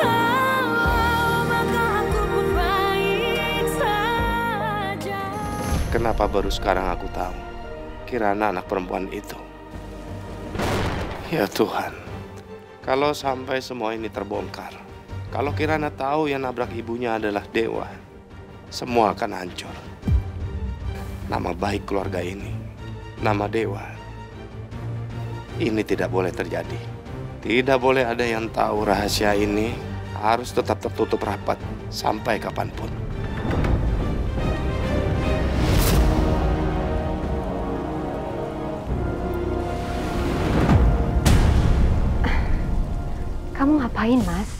maka aku pun baik saja. Kenapa baru sekarang aku tahu Kirana anak perempuan itu? Ya Tuhan, kalau sampai semua ini terbongkar, kalau Kirana tahu yang nabrak ibunya adalah Dewa, semua akan hancur. Nama baik keluarga ini, nama Dewa, ini tidak boleh terjadi. Tidak boleh ada yang tahu rahasia ini, harus tetap tertutup rapat sampai kapanpun. Kamu ngapain, Mas?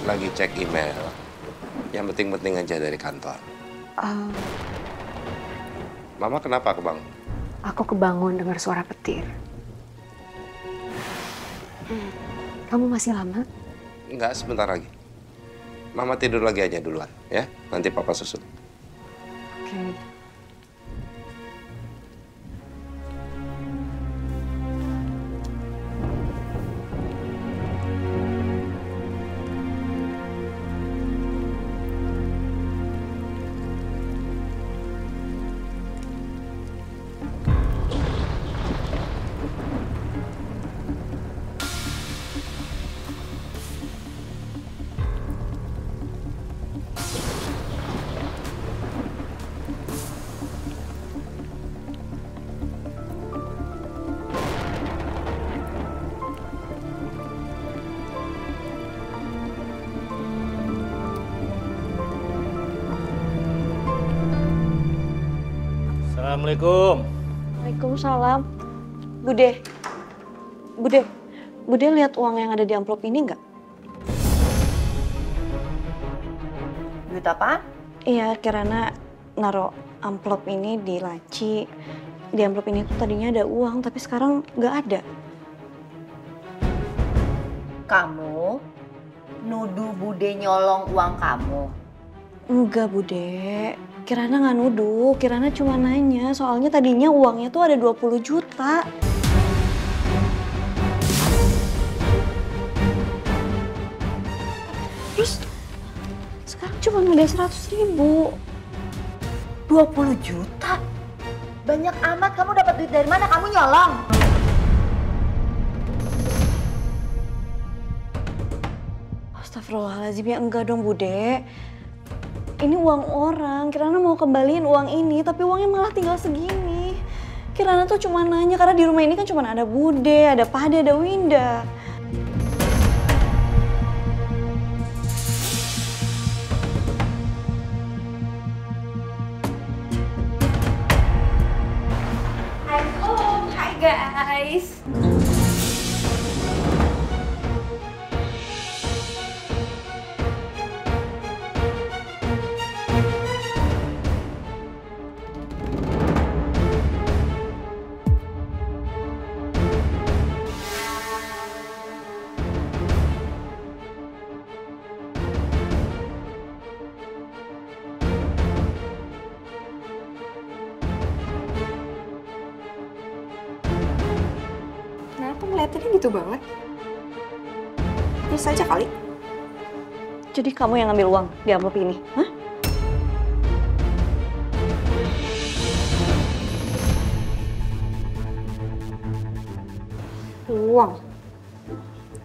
Lagi cek email. Yang penting-penting aja dari kantor. Mama kenapa kebangun? Aku kebangun dengar suara petir. Kamu masih lama? Enggak, sebentar lagi. Mama tidur lagi aja duluan, ya. Nanti papa susul. Oke. Assalamualaikum. Waalaikumsalam. Bude, Bude, Bude lihat uang yang ada di amplop ini nggak? Duit apa? Iya, Kirana naruh amplop ini di laci. Di amplop ini tuh tadinya ada uang, tapi sekarang nggak ada. Kamu nuduh Bude nyolong uang kamu? Enggak, Bude. Kirana nggak nuduh, Kirana cuma nanya. Soalnya tadinya uangnya tuh ada 20 juta. Terus sekarang cuma ada 100.000. 20 juta? Banyak amat, kamu dapat duit dari mana? Kamu nyolong? Astagfirullahaladzim, ya enggak dong, Bude. Ini uang orang, Kirana mau kembaliin uang ini, tapi uangnya malah tinggal segini. Kirana tuh cuma nanya, karena di rumah ini kan cuma ada Bude, ada Pade, ada Winda. I'm home. Hi guys. Kenapa ngeliatinnya gitu banget? Terus aja kali. Jadi kamu yang ngambil uang di amplop ini, hah? Uang.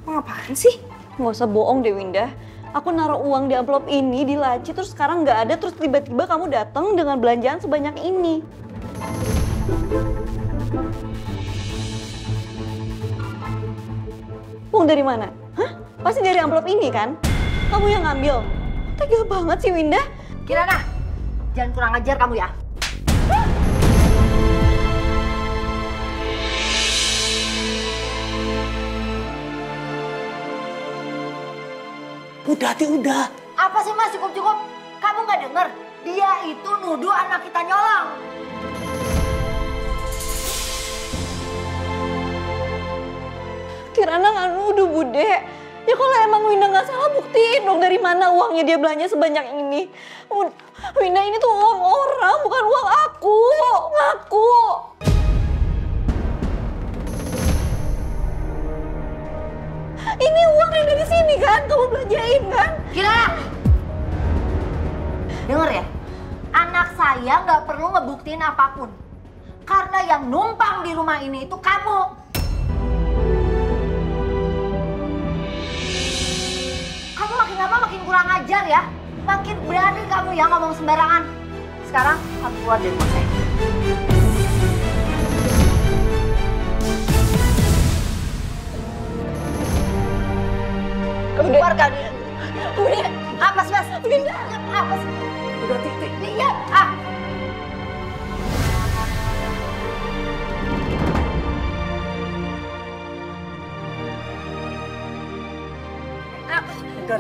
Uang apaan sih? Nggak usah bohong deh, Winda. Aku naruh uang di amplop ini di laci, terus sekarang nggak ada, terus tiba-tiba kamu datang dengan belanjaan sebanyak ini. Uang dari mana? Hah? Pasti dari amplop ini kan? Kamu yang ngambil. Tega banget sih, Winda. Kirana, jangan kurang ajar kamu ya. Udah, Ti, udah. Apa sih Mas, cukup-cukup? Kamu nggak denger? Dia itu nuduh anak kita nyolong. Kirana nggak nuduh, Bude. Ya kalau emang Winda nggak salah, buktiin dong dari mana uangnya dia belanja sebanyak ini. Winda, ini tuh uang orang, bukan uang aku. Ngaku. Ini uang yang dari sini kan, kamu belanjain kan? Kira! Dengar ya, anak saya nggak perlu ngebuktiin apapun. Karena yang numpang di rumah ini itu kamu. Kamu makin lama makin kurang ajar ya. Makin berani kamu ya ngomong sembarangan. Sekarang kamu keluar dari rumah saya. Keluar kali. Udah. Apa sih mas? Udah. Apa sih? Udah titik. Lihat. Udah,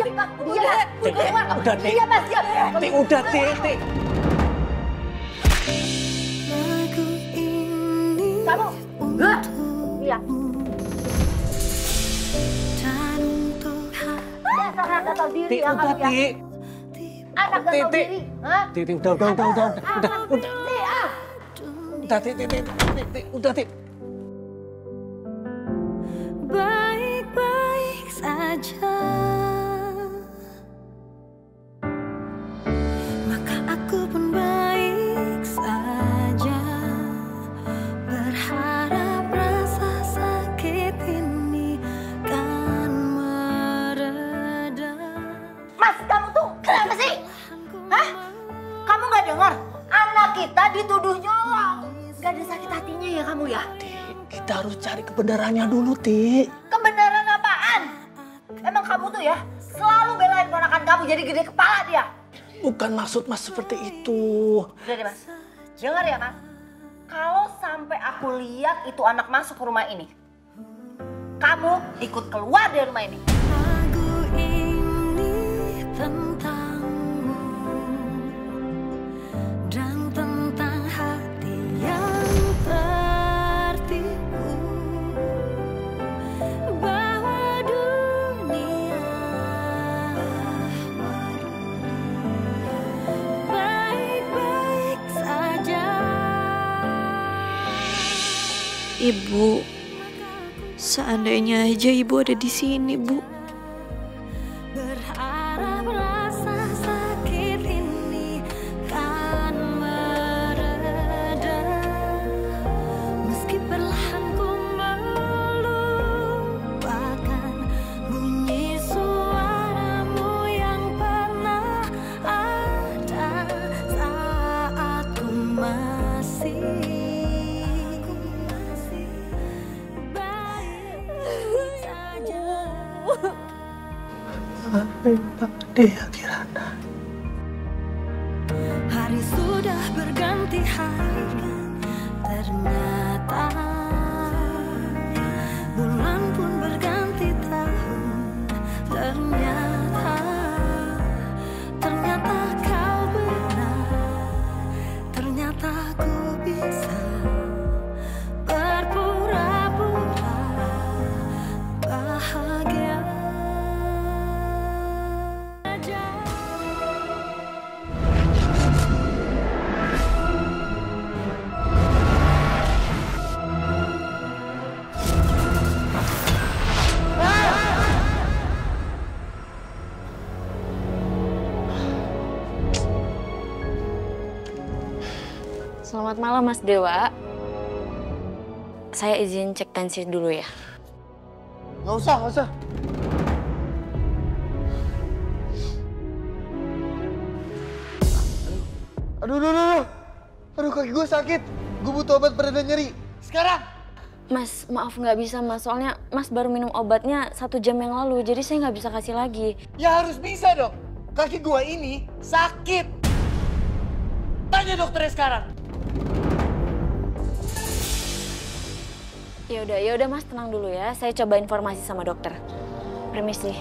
Tik. Udah, iya mas, ya. Tik, udah, Tik. Kamu, iya. Dasar anak gak tau diri Tik, ya udah, kamu ya. Tik. Anak gak tau diri, hah? Tik, udah. Udah, Tik. Udah, Tik. Baik-baik saja, maka aku pun baik saja. Berharap rasa sakit ini kan mereda. Mas, kamu tuh kenapa sih? Hah? Kamu gak dengar? Anak kita dituduh nyolong. Gak ada sakit hatinya ya kamu ya? Kita harus cari kebenarannya dulu, Tik. Kebenaran apaan? Emang kamu tuh ya selalu belain ponakan kamu jadi gede kepala dia. Bukan maksud Mas seperti itu. Udah deh mas, dengar ya mas. Kalau sampai aku lihat itu anak masuk ke rumah ini, kamu ikut keluar dari rumah ini. Lagu ini tentangmu dan tentang hati yang tertipu bahwa dunia baik-baik saja. Ibu, seandainya aja ibu ada di sini, Bu. Berharap rasa sakit ini kan mereda, meski perlahan ku melupakan bunyi suaramu yang pernah ada saat ku masih baik saja. Dia, Kirana. Hari sudah berganti hari, ternyata bulan pun berganti tahun, ternyata kau benar, ternyata ku bisa berpura-pura bahagia. Selamat malam Mas Dewa. Saya izin cek tensi dulu ya. Nggak usah. Aduh, kaki gue sakit. Gue butuh obat pereda nyeri. Sekarang. Mas, maaf nggak bisa Mas. Soalnya Mas baru minum obatnya 1 jam yang lalu. Jadi saya nggak bisa kasih lagi. Ya harus bisa dong. Kaki gue ini sakit. Tanya dokternya sekarang. Ya udah Mas, tenang dulu ya. Saya coba informasi sama dokter. Permisi.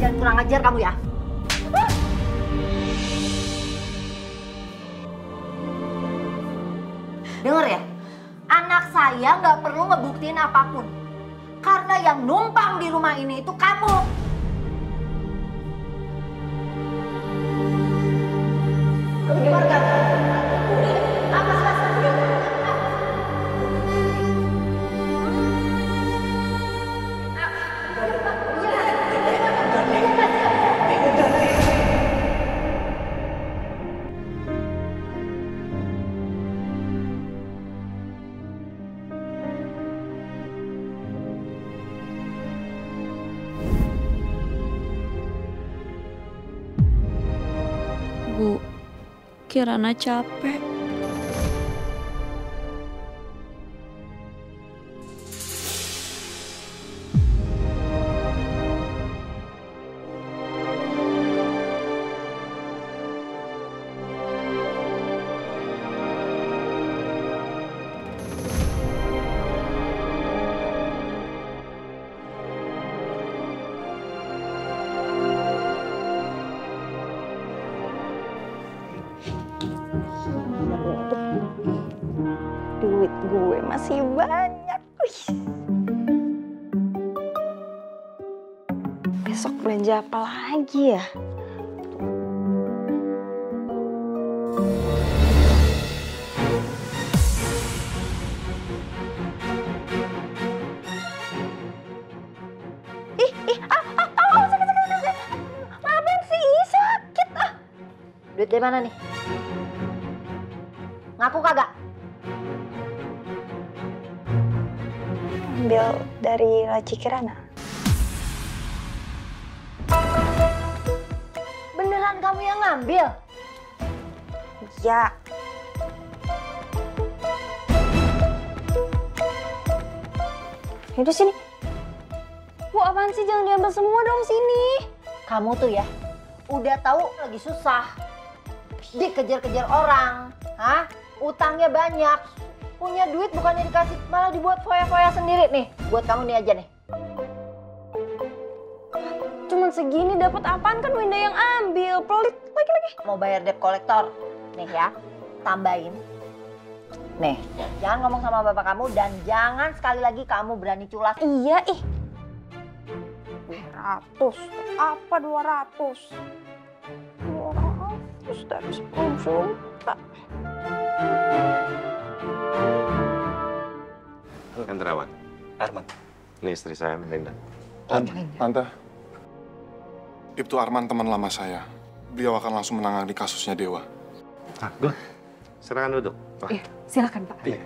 Jangan kurang ajar kamu ya. Dengar ya, anak saya nggak perlu ngebuktiin apapun. Karena yang numpang di rumah ini itu kamu. Keluarga. Apa salah? Bu, Kirana capek. Duit gue masih banyak. Wih. Besok belanja apa lagi ya? Sakit. Maafin sih, sakit ah. Duit dari mana nih? Ngaku kagak? Ambil dari laci Kirana. Beneran kamu yang ngambil? Ya. Yaudah sini. Bu, apaan sih? Jangan diambil semua dong, sini. Kamu tuh ya, udah tahu lagi susah. Dikejar-kejar orang. Hah? Utangnya banyak. Punya duit bukannya dikasih, malah dibuat foya-foya sendiri nih. Buat kamu nih aja nih. Cuman segini dapat apaan, kan Winda yang ambil. Pelit lagi. Mau bayar debt kolektor. Nih ya, tambahin. Nih, jangan ngomong sama bapak kamu dan jangan sekali lagi kamu berani culas. Iya, ih. 200. Apa 200? 200 dari 10 juta. Hendrawan. Arman. Ini istri saya, Melinda. Tante, itu Arman teman lama saya. Beliau akan langsung menangani kasusnya Dewa. Good. Silakan duduk. Iya, silakan Pak. Iya.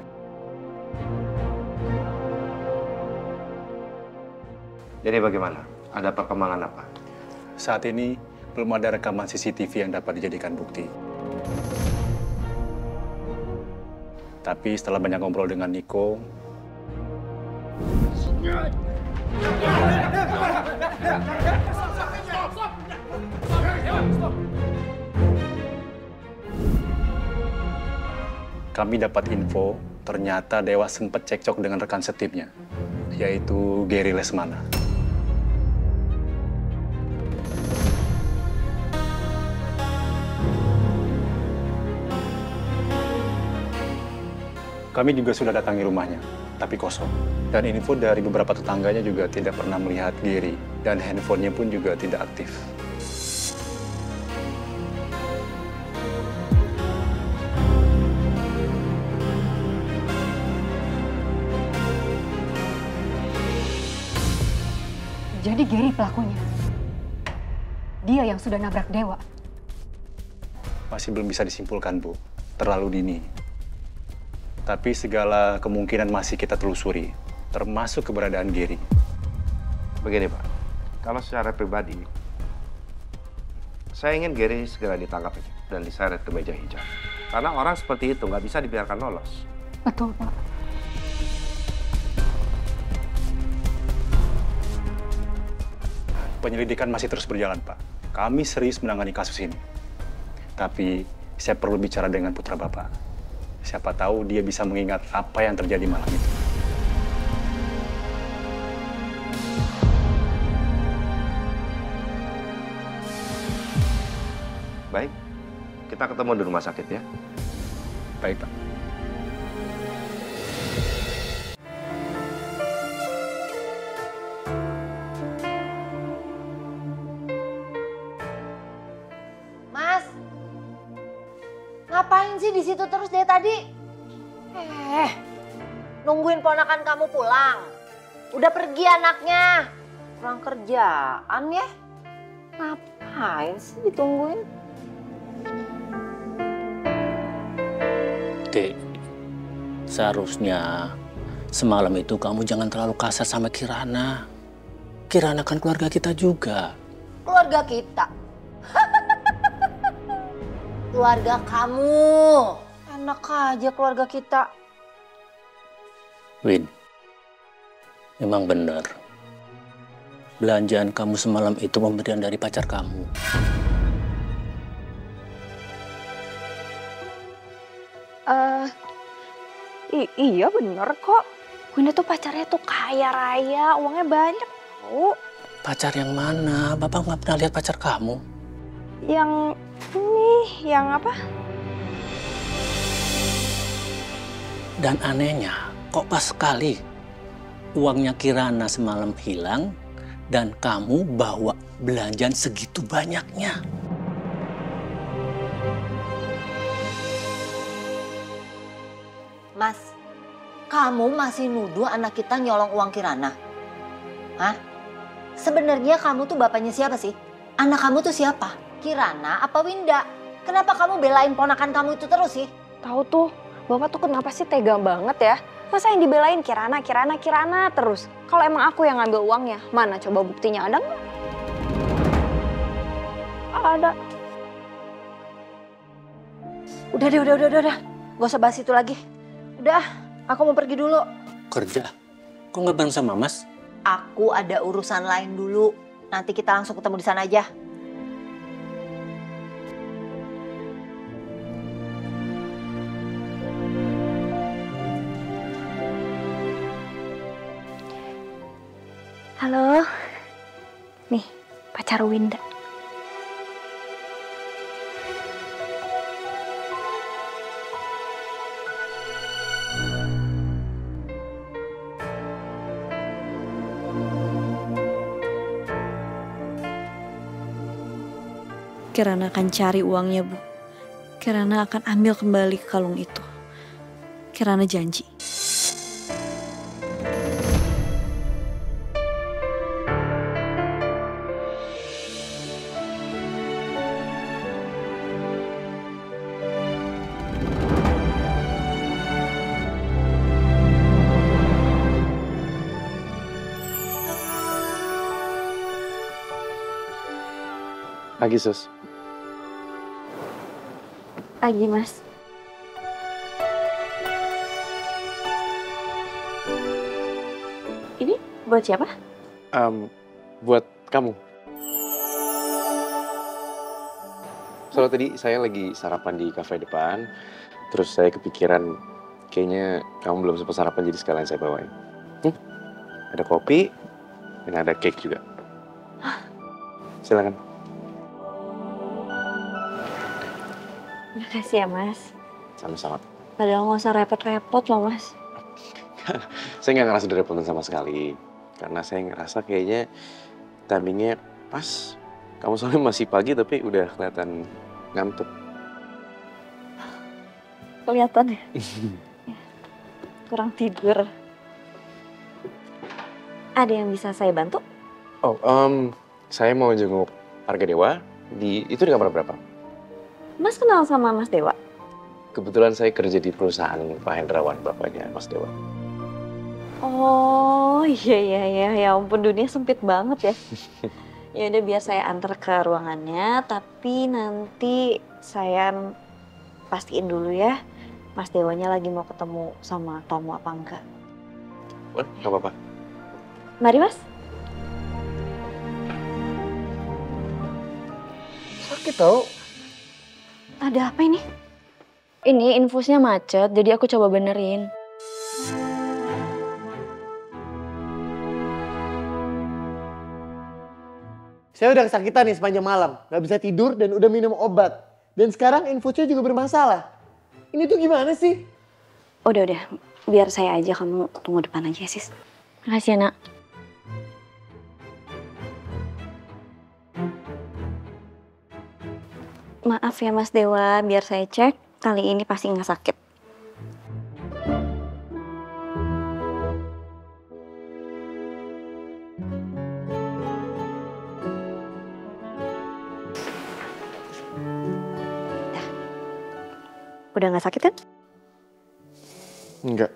Jadi bagaimana? Ada perkembangan apa? Saat ini belum ada rekaman CCTV yang dapat dijadikan bukti. Tapi setelah banyak ngobrol dengan Niko, kami dapat info ternyata Dewa sempat cekcok dengan rekan setimnya, yaitu Gary Lesmana. Kami juga sudah datangi rumahnya, tapi kosong. Dan info dari beberapa tetangganya juga tidak pernah melihat Gary, dan handphonenya pun juga tidak aktif. Jadi Gary pelakunya. Dia yang sudah nabrak Dewa. Masih belum bisa disimpulkan, Bu. Terlalu dini. Tapi segala kemungkinan masih kita telusuri, termasuk keberadaan Gary. Begini, Pak. Kalau secara pribadi, saya ingin Gary segera ditangkap dan diseret ke meja hijau. Karena orang seperti itu nggak bisa dibiarkan lolos. Betul, Pak. Penyelidikan masih terus berjalan, Pak. Kami serius menangani kasus ini. Tapi saya perlu bicara dengan putra Bapak. Siapa tahu dia bisa mengingat apa yang terjadi malam itu. Baik, kita ketemu di rumah sakit ya. Baik, Pak. Mas, ngapain sih di situ terus dari tadi? Nungguin ponakan kamu pulang. Udah pergi anaknya. Kurang kerjaan ya. Ngapain sih ditungguin? Dek, seharusnya semalam itu kamu jangan terlalu kasar sama Kirana. Kirana kan keluarga kita juga. Keluarga kita. Keluarga kamu. Enak aja keluarga kita. Win, memang benar. Belanjaan kamu semalam itu pemberian dari pacar kamu. Iya bener kok. Winda tuh pacarnya tuh kaya raya, uangnya banyak tau. Pacar yang mana? Bapak nggak pernah lihat pacar kamu. Yang ini, yang apa? Dan anehnya, kok pas sekali uangnya Kirana semalam hilang dan kamu bawa belanjaan segitu banyaknya. Mas, kamu masih nuduh anak kita nyolong uang Kirana? Hah? Sebenarnya kamu tuh bapaknya siapa sih? Anak kamu tuh siapa? Kirana apa Winda? Kenapa kamu belain ponakan kamu itu terus sih? Tahu tuh, Bapak tuh kenapa sih tega banget ya? Masa yang dibelain Kirana terus? Kalau emang aku yang ngambil uangnya, mana coba buktinya ada nggak? Ada. Udah. Gak usah bahas itu lagi. Udah, aku mau pergi dulu. Kerja? Kok nggak bareng sama Mas? Aku ada urusan lain dulu. Nanti kita langsung ketemu di sana aja. Halo. Nih, pacar Winda. Kirana akan cari uangnya, Bu. Kirana akan ambil kembali kalung itu. Kirana janji. Pagi, Sus. Pagi, Mas. Ini buat siapa? Buat kamu. Soalnya tadi saya lagi sarapan di kafe depan, terus saya kepikiran kayaknya kamu belum sempat sarapan jadi sekalian saya bawain. Ada kopi dan ada cake juga. Silakan. Makasih ya, Mas. Sama-sama. Padahal nggak usah repot-repot loh, Mas. Saya nggak ngerasa direpotin sama sekali. Karena saya ngerasa kayaknya timingnya pas. Kamu soalnya masih pagi tapi udah kelihatan ngantuk. Kelihatan ya? Kurang tidur. Ada yang bisa saya bantu? Oh, saya mau jenguk Harga Dewa. Itu di kamar berapa? Mas kenal sama Mas Dewa? Kebetulan saya kerja di perusahaan Pak Hendrawan, bapaknya Mas Dewa. Oh iya, ya ampun dunia sempit banget ya. Ya udah biar saya antar ke ruangannya, tapi nanti saya pastiin dulu ya, Mas Dewanya lagi mau ketemu sama tamu apa enggak. Boleh, nggak apa-apa. Mari Mas. Sakit tau. Ada apa ini? Ini infusnya macet, jadi aku coba benerin. Saya udah kesakitan nih sepanjang malam. Gak bisa tidur dan udah minum obat. Dan sekarang infusnya juga bermasalah. Ini tuh gimana sih? Udah, biar saya aja, kamu tunggu depan aja ya, Sis. Makasih ya, Nak. Maaf ya Mas Dewa, biar saya cek. Kali ini pasti nggak sakit. Udah nggak sakit kan? Enggak.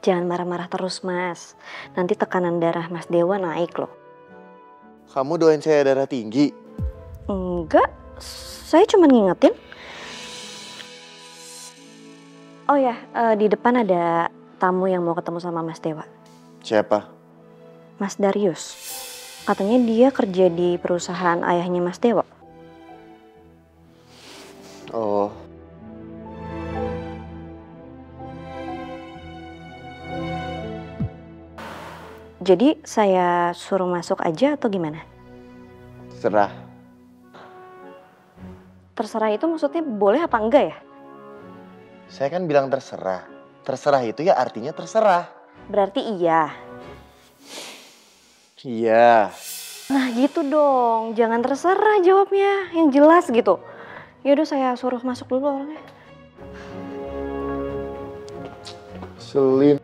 Jangan marah-marah terus, Mas. Nanti tekanan darah Mas Dewa naik loh. Kamu doain saya darah tinggi. Enggak, saya cuma ngingetin. Oh ya, di depan ada tamu yang mau ketemu sama Mas Dewa. Siapa? Mas Darius. Katanya dia kerja di perusahaan ayahnya Mas Dewa. Oh. Jadi saya suruh masuk aja atau gimana? Serah. Terserah itu maksudnya boleh apa enggak ya? Saya kan bilang terserah. Terserah itu ya artinya terserah. Berarti iya. Iya. Nah gitu dong, jangan terserah jawabnya, yang jelas gitu. Yaudah saya suruh masuk dulu orangnya. Selin.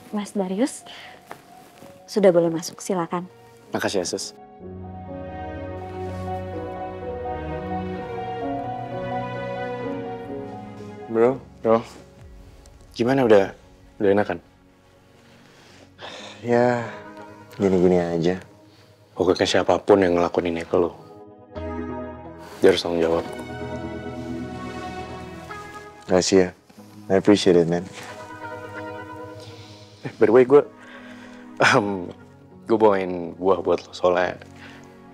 Mas Darius, sudah boleh masuk, silakan. Makasih ya, Sus. Bro, gimana udah enakan? Ya, gini-gini aja. Pokoknya siapapun yang ngelakuin ini ke lo, dia harus tanggung jawab. Makasih ya. I appreciate it, man. By the way, gue bawain buah buat lo. Soalnya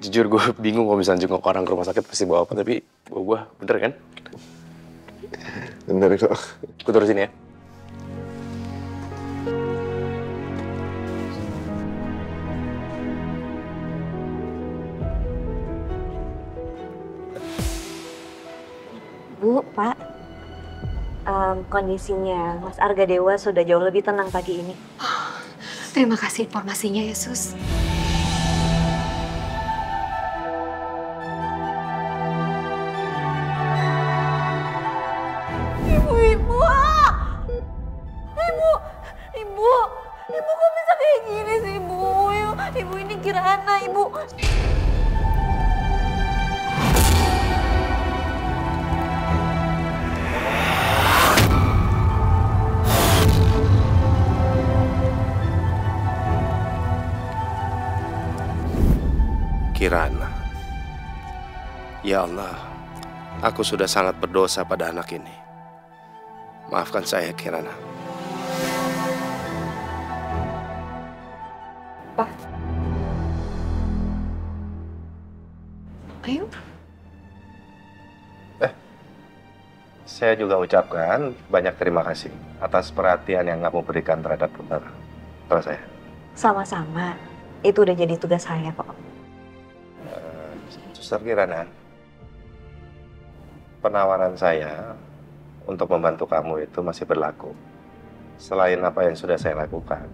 jujur gue bingung kalau misalnya jenguk orang ke rumah sakit pasti bawa apa. Tapi buah bener kan? Bener kok. Gue terusin ya. Bu, Pak, kondisinya Mas Arga Dewa sudah jauh lebih tenang pagi ini. Terima kasih informasinya, Yesus. Ibu kok bisa kayak gini sih, Ibu? Ibu ini Kirana, Ibu. Kirana. Ya Allah, aku sudah sangat berdosa pada anak ini. Maafkan saya, Kirana. Pak. Ayo. Saya juga ucapkan banyak terima kasih atas perhatian yang kamu berikan terhadap putra saya. Sama-sama, itu udah jadi tugas saya kok. Suster Kirana, penawaran saya untuk membantu kamu itu masih berlaku. Selain apa yang sudah saya lakukan.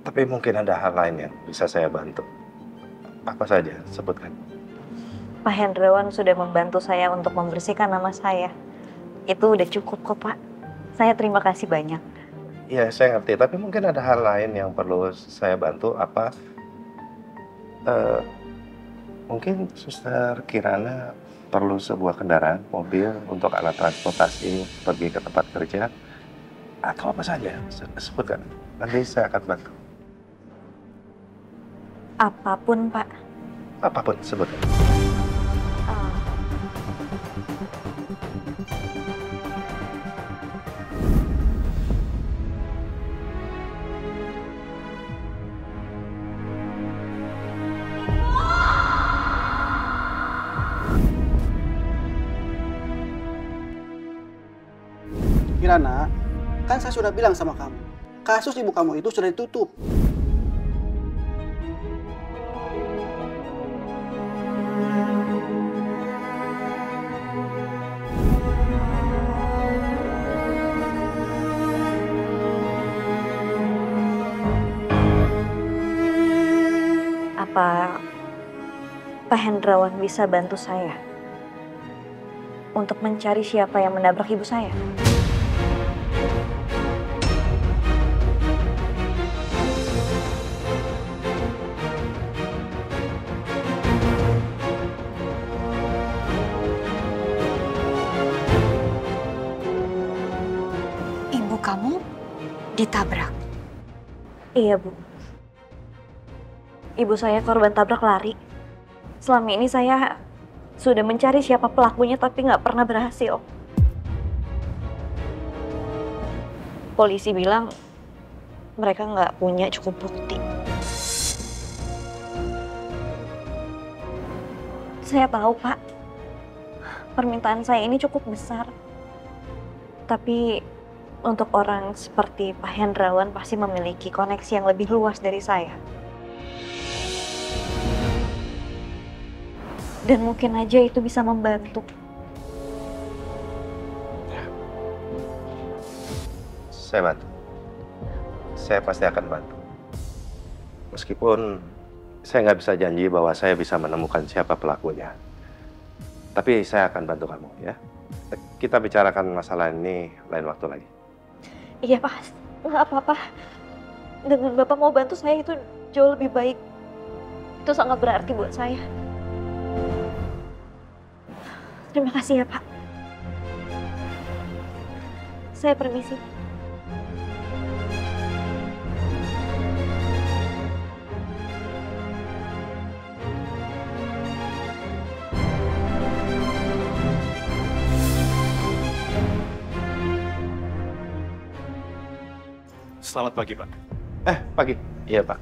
Tapi mungkin ada hal lain yang bisa saya bantu. Apa saja, sebutkan. Pak Hendrawan sudah membantu saya untuk membersihkan nama saya. Itu udah cukup kok, Pak. Saya terima kasih banyak. Iya, saya ngerti. Tapi mungkin ada hal lain yang perlu saya bantu. Apa? Mungkin Suster Kirana perlu sebuah kendaraan, mobil untuk alat transportasi pergi ke tempat kerja. Atau apa saja, sebutkan. Nanti saya akan bantu. Apapun, Pak. Apapun, sebutkan. Kirana, kan saya sudah bilang sama kamu, kasus ibu kamu itu sudah ditutup. Apa Pak Hendrawan bisa bantu saya untuk mencari siapa yang menabrak ibu saya? Ibu kamu ditabrak? Iya, Bu. Ibu saya korban tabrak lari. Selama ini saya sudah mencari siapa pelakunya tapi nggak pernah berhasil. Polisi bilang mereka nggak punya cukup bukti. Saya tahu, Pak. Permintaan saya ini cukup besar. Tapi untuk orang seperti Pak Hendrawan pasti memiliki koneksi yang lebih luas dari saya. Dan mungkin aja itu bisa membantu. Saya bantu. Saya pasti akan bantu. Meskipun saya nggak bisa janji bahwa saya bisa menemukan siapa pelakunya. Tapi saya akan bantu kamu, ya. Kita bicarakan masalah ini lain waktu lagi. Iya, Pak. Nggak apa-apa. Dengan Bapak mau bantu saya itu jauh lebih baik. Itu sangat berarti buat saya. Terima kasih ya, Pak. Saya permisi. Selamat pagi, Pak. Pagi. Iya, Pak.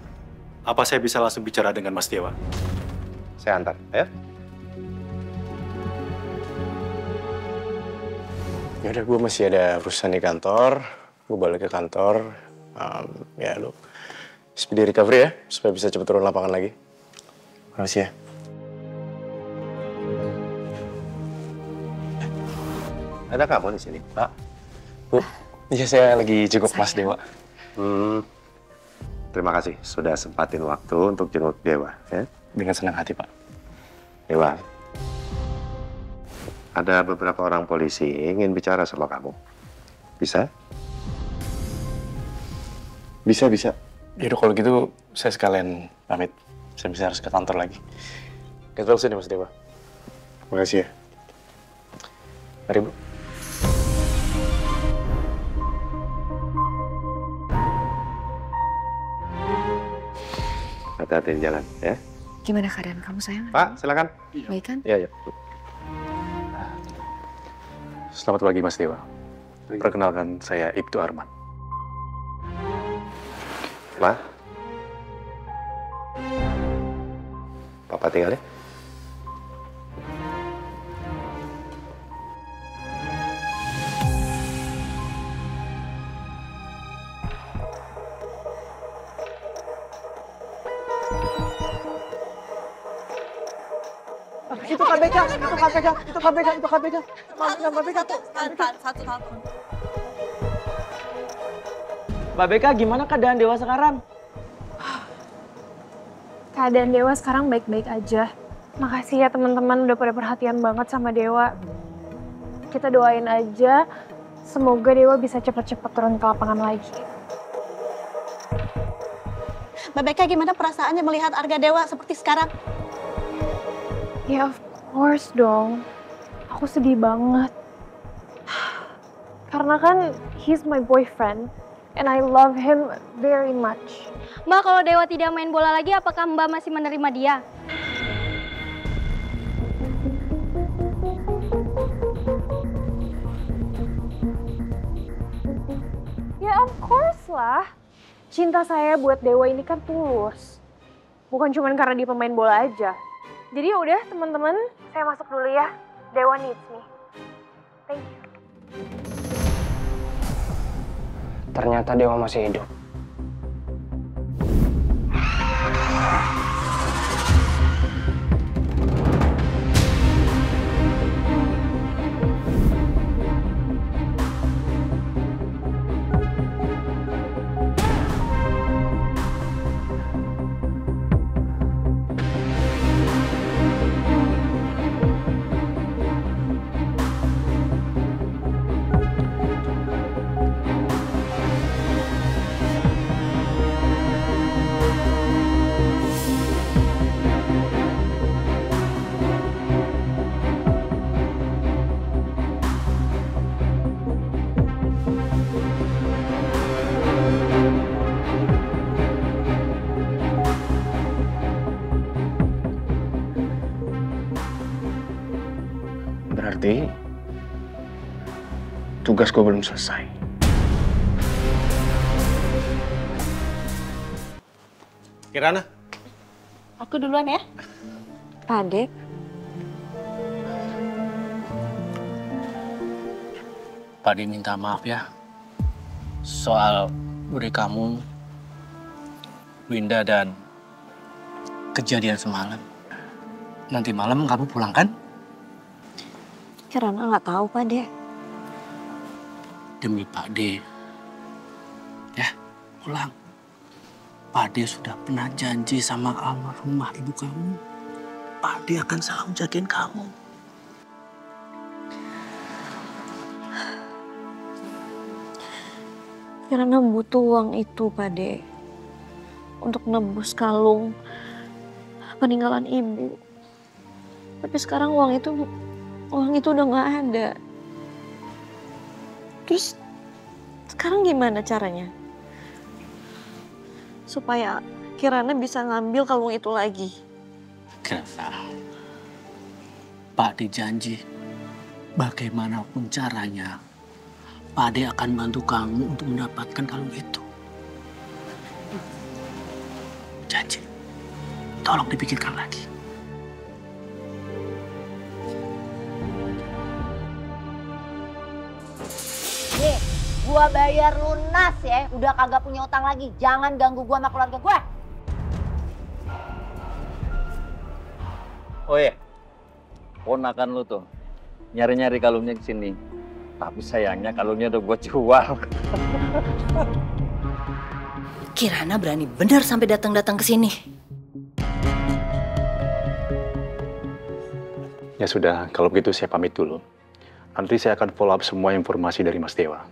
Apa saya bisa langsung bicara dengan Mas Dewa? Saya antar, ya. Yaudah, gue masih ada urusan di kantor. Gue balik ke kantor. Ya, lu speedy recovery ya, supaya bisa cepet turun lapangan lagi. Makasih ya. Ada kamu di sini, Pak? Bu, iya saya lagi jenguk Mas Dewa. Terima kasih sudah sempatin waktu untuk jenguk Dewa, ya. Dengan senang hati, Pak. Dewa, ada beberapa orang polisi ingin bicara sama kamu. Bisa? Bisa. Yaudah kalau gitu saya sekalian pamit. Saya bisa harus ke kantor lagi. Get well soon ya, Mas Dewa. Makasih ya. Mari, Bu. Hati-hati di jalan, ya. Gimana keadaan kamu, sayang? Pak, silakan. Baik kan? Iya. Selamat pagi, Mas Dewa. Perkenalkan, saya Ibtu Arman. Ma. Papa tinggal ya. Itu KBK. Mbak Beka, gimana keadaan Dewa sekarang? Keadaan Dewa sekarang baik-baik aja. Makasih ya teman-teman udah pada perhatian banget sama Dewa. Kita doain aja, semoga Dewa bisa cepet-cepet turun ke lapangan lagi. Mbak Beka, gimana perasaannya melihat Arga Dewa seperti sekarang? Ya of course dong. Aku sedih banget. Karena kan he's my boyfriend. And I love him very much. Mbak, kalau Dewa tidak main bola lagi, apakah Mbak masih menerima dia? Ya of course lah. Cinta saya buat Dewa ini kan tulus. Bukan cuma karena dia pemain bola aja. Jadi ya udah teman-teman, saya masuk dulu ya. Dewa needs me. Thank you. Ternyata Dewa masih hidup. Berarti tugas gue belum selesai. Kirana? Aku duluan ya. Pak Ade. Pak Ade minta maaf ya. Soal bude kamu, Winda, dan kejadian semalam. Nanti malam kamu pulang kan? Kirana nggak tahu Pak De. Demi Pak De. Ya, pulang. Pak De sudah pernah janji sama almarhumah ibu kamu. Pak De akan selalu jagain kamu. Kirana butuh uang itu Pak De. Untuk nebus kalung peninggalan ibu. Tapi sekarang uang itu udah nggak ada. Terus sekarang gimana caranya? Supaya Kirana bisa ngambil kalung itu lagi. Kirana, Pak De janji bagaimanapun caranya, Pak De akan bantu kamu untuk mendapatkan kalung itu. Janji. Tolong dipikirkan lagi. Nih, gua bayar lunas ya. Udah kagak punya utang lagi. Jangan ganggu gua sama keluarga gua. Oh iya, ponakan lu tuh nyari-nyari kalungnya di sini. Tapi sayangnya kalungnya udah gua jual. Kirana berani benar sampai datang-datang ke sini. Ya sudah, kalau begitu saya pamit dulu. Nanti saya akan follow up semua informasi dari Mas Dewa.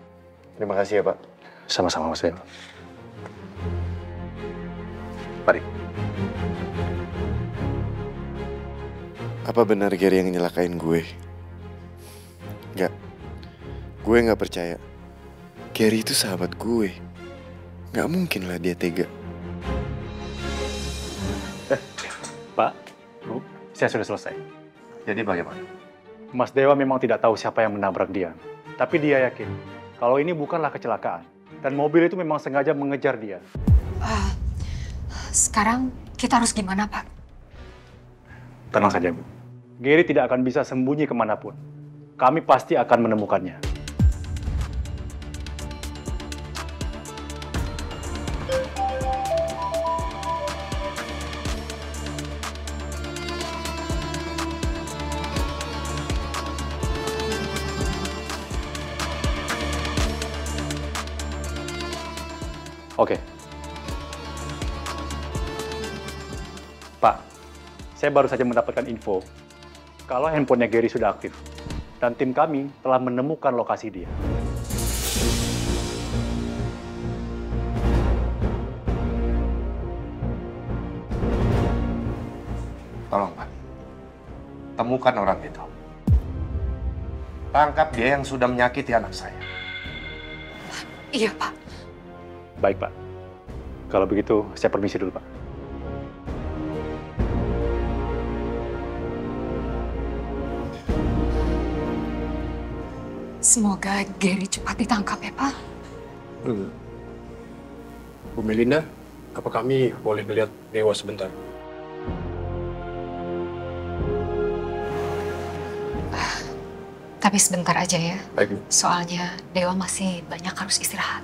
Terima kasih ya, Pak. Sama-sama, Mas Dewa. Mari. Apa benar Gary yang nyelakain gue? Enggak. Gue nggak percaya. Gary itu sahabat gue. Nggak mungkin lah dia tega. Pak, Bu, saya sudah selesai. Jadi bagaimana? Mas Dewa memang tidak tahu siapa yang menabrak dia. Tapi dia yakin kalau ini bukanlah kecelakaan. Dan mobil itu memang sengaja mengejar dia. Sekarang kita harus gimana, Pak? Tenang saja, Bu. Gary tidak akan bisa sembunyi kemanapun. Kami pasti akan menemukannya. Oke. Pak, saya baru saja mendapatkan info kalau handphonenya Gary sudah aktif dan tim kami telah menemukan lokasi dia. Tolong, Pak. Temukan orang itu. Tangkap dia yang sudah menyakiti anak saya. Iya, Pak. Baik, Pak. Kalau begitu, saya permisi dulu, Pak. Semoga Gary cepat ditangkap ya, Pak. Bu Melinda, apa kami boleh melihat Dewa sebentar? Tapi sebentar aja ya. Baik, Bu. Soalnya Dewa masih banyak harus istirahat.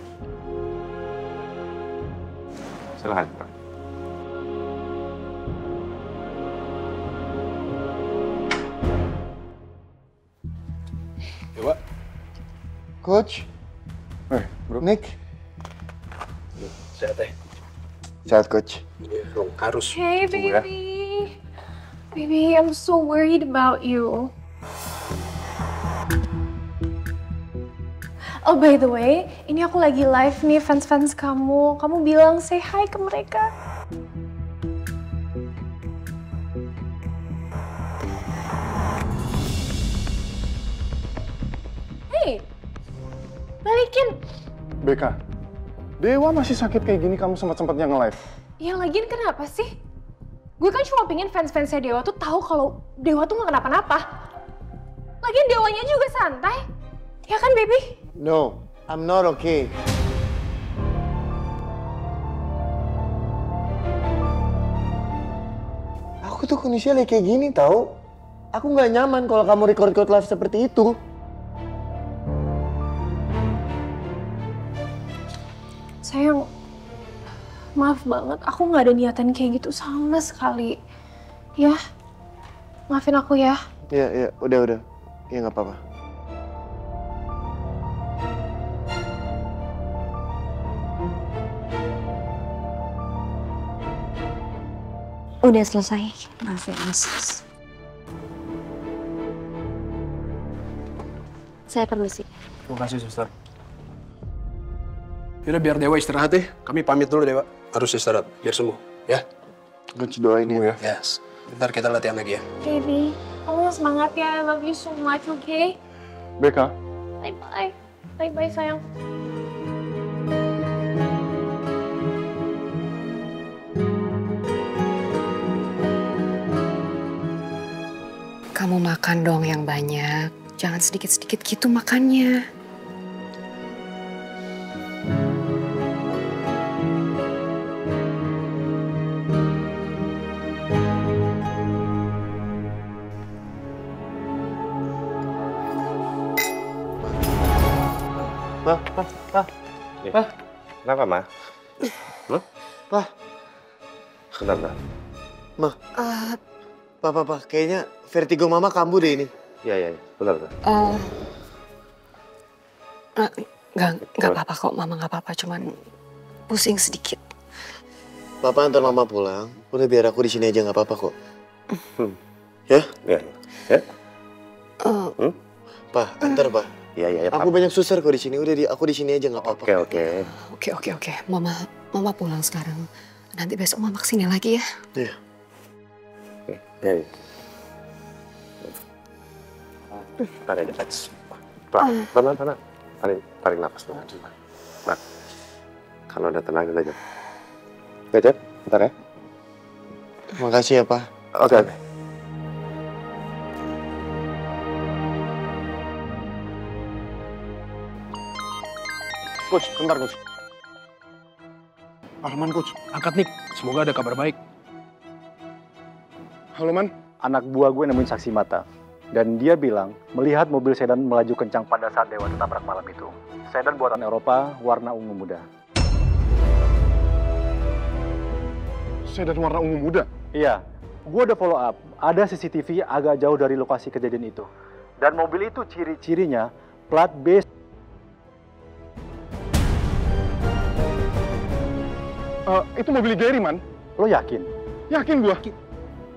Silahkan, Pak. Dewa. Coach. Bro. Nick. Sehat ya? Sehat, Coach. Harus. Hey tunggu ya. baby. Baby, I'm so worried about you. Oh by the way, ini aku lagi live nih fans-fans kamu. Kamu bilang say hi ke mereka. Hey, balikin. Beka, Dewa masih sakit kayak gini kamu sempat-sempatnya nge-live. Ya lagian kenapa sih? Gue kan cuma pengen fans-fansnya Dewa tuh tahu kalau Dewa tuh gak kenapa-napa. Lagian Dewanya juga santai. Ya kan, baby? No, I'm not okay. Aku tuh kondisinya lagi kayak gini tau. Aku nggak nyaman kalau kamu record live seperti itu. Sayang, maaf banget. Aku nggak ada niatan kayak gitu sama sekali. Ya, maafin aku ya. Iya, udah. Ya nggak apa-apa. Udah selesai. Maaf ya, Mas. Saya permisi. Terima kasih, suster. Yaudah, biar Dewa istirahat ya. Kami pamit dulu, Dewa. Harus istirahat, biar sembuh, ya? Coach doain ya. Yes. Bentar kita latihan lagi ya. Baby, kamu semangat ya. I love you so much, okay? Beka. Bye-bye. Bye-bye, sayang. Kamu makan dong yang banyak. Jangan sedikit-sedikit gitu makannya. Ma. Kenapa, Ma? Pa. Bentar. Ma. Pa. Kayaknya vertigo mama kambuh deh ini. Iya. Bentar. Nggak apa-apa kok, Mama nggak apa-apa. Cuman pusing sedikit. Papa antar mama pulang. Udah biar aku di sini aja nggak apa-apa kok. Ya? Ya. Pa, antar Pa. Iya. Aku banyak susah kok di sini. Udah aku di sini aja nggak apa-apa. Oke. Mama pulang sekarang. Nanti besok Mama kesini lagi ya. Iya. Ya. Tarik nafas. Pelan. Tarik nafas. Nah, kalau udah tenang kita aja. Oke, bentar ya. Makasih ya, Pa. Oke. Coach, bentar, Coach. Arman, Coach. Angkat, Nick. Semoga ada kabar baik. Halo, Man. Anak buah gue nemuin saksi mata. Dan dia bilang melihat mobil sedan melaju kencang pada saat Dewa ditabrak malam itu. Sedan buatan Eropa, warna ungu muda. Sedan warna ungu muda? Iya. Gue udah follow up. Ada CCTV agak jauh dari lokasi kejadian itu. Dan mobil itu ciri-cirinya plat B. Itu mobil Gary, Man. Lo yakin? Yakin gua.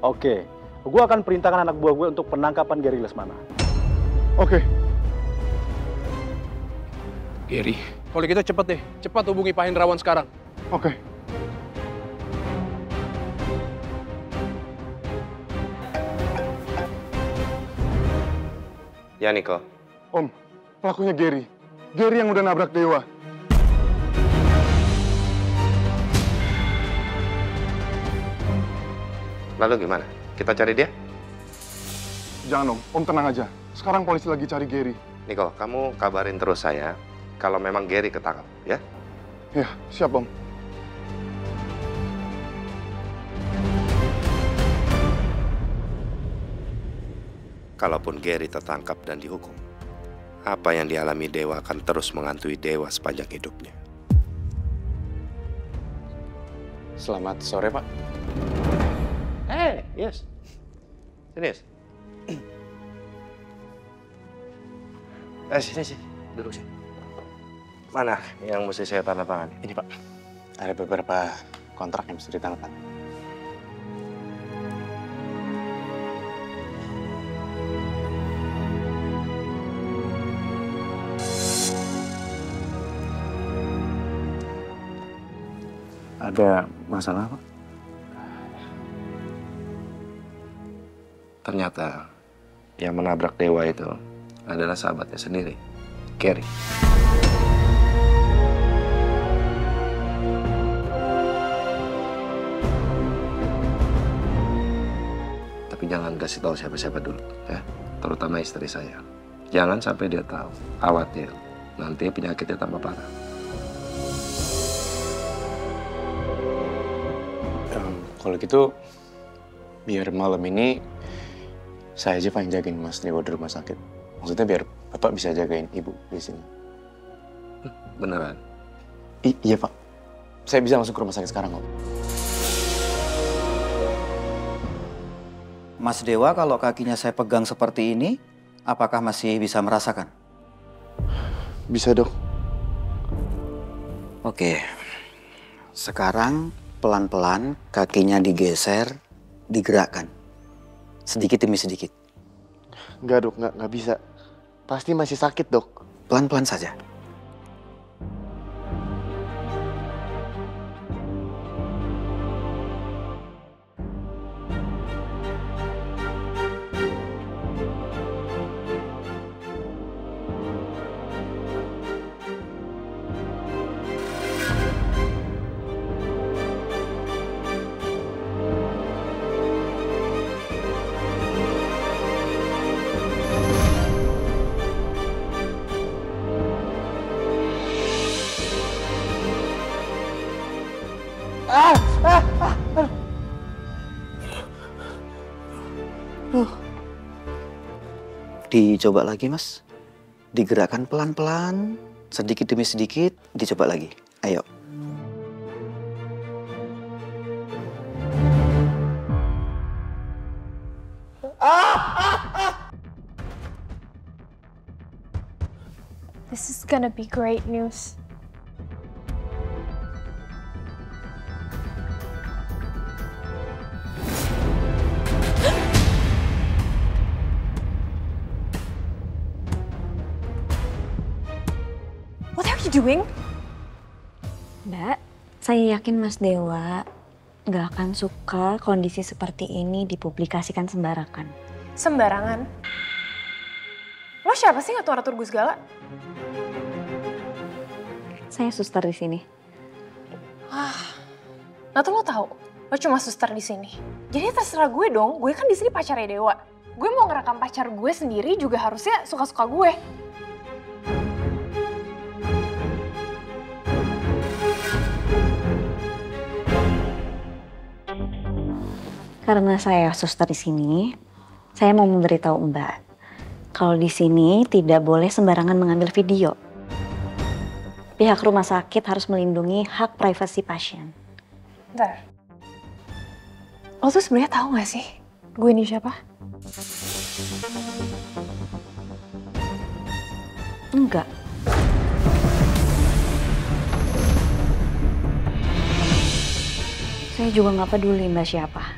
Oke. Gue akan perintahkan anak buah gue untuk penangkapan Gary Lesmana. Oke. Gary, kalau gitu cepet deh. Cepat hubungi Pak Hendrawan sekarang. Oke. Ya, Niko. Om, pelakunya Gary. Gary yang udah nabrak Dewa. Lalu gimana? Kita cari dia? Jangan, Om tenang aja. Sekarang polisi lagi cari Gary. Niko, kamu kabarin terus saya kalau memang Gary ketangkap, ya? Ya, siap, Om. Kalaupun Gary tertangkap dan dihukum, apa yang dialami Dewa akan terus menghantui Dewa sepanjang hidupnya. Selamat sore, Pak. Yes. Sini, Yes. Sini. Duduk sini. Mana yang mesti saya tanda tangan? Ini, Pak. Ada beberapa kontrak yang mesti ditandatangani. Ada masalah, Pak? Ternyata yang menabrak Dewa itu adalah sahabatnya sendiri, Kerry. Tapi jangan kasih tahu siapa-siapa dulu, ya. Terutama istri saya. Jangan sampai dia tahu. Khawatir nanti penyakitnya tambah parah. Kalau gitu, biar malam ini saya aja yang jagain Mas Dewa di rumah sakit. Maksudnya biar Bapak bisa jagain Ibu di sini. Beneran? Iya, Pak. Saya bisa masuk ke rumah sakit sekarang, kok. Mas Dewa, kalau kakinya saya pegang seperti ini, apakah masih bisa merasakan? Bisa, Dok. Oke. Sekarang pelan-pelan kakinya digeser, digerakkan. Sedikit demi sedikit. Enggak, Dok. Nggak bisa. Pasti masih sakit, Dok. Pelan-pelan saja. Dicoba lagi, Mas. Digerakkan pelan-pelan, sedikit demi sedikit, dicoba lagi. Ayo. This is gonna be great news. What are you doing? Mbak, saya yakin Mas Dewa nggak akan suka kondisi seperti ini dipublikasikan sembarangan. Sembarangan? Lo siapa sih ngatur-ngatur gue segala? Saya suster di sini. Nah tuh lo tahu, lo cuma suster di sini. Jadi terserah gue dong, gue kan di sini pacarnya Dewa. Gue mau ngerekam pacar gue sendiri juga harusnya suka-suka gue. Karena saya suster di sini, saya mau memberitahu Mbak kalau di sini tidak boleh sembarangan mengambil video. Pihak rumah sakit harus melindungi hak privasi pasien. Bentar. Lo tuh sebenarnya tahu gak sih gue ini siapa? Enggak. Saya juga nggak peduli Mbak siapa.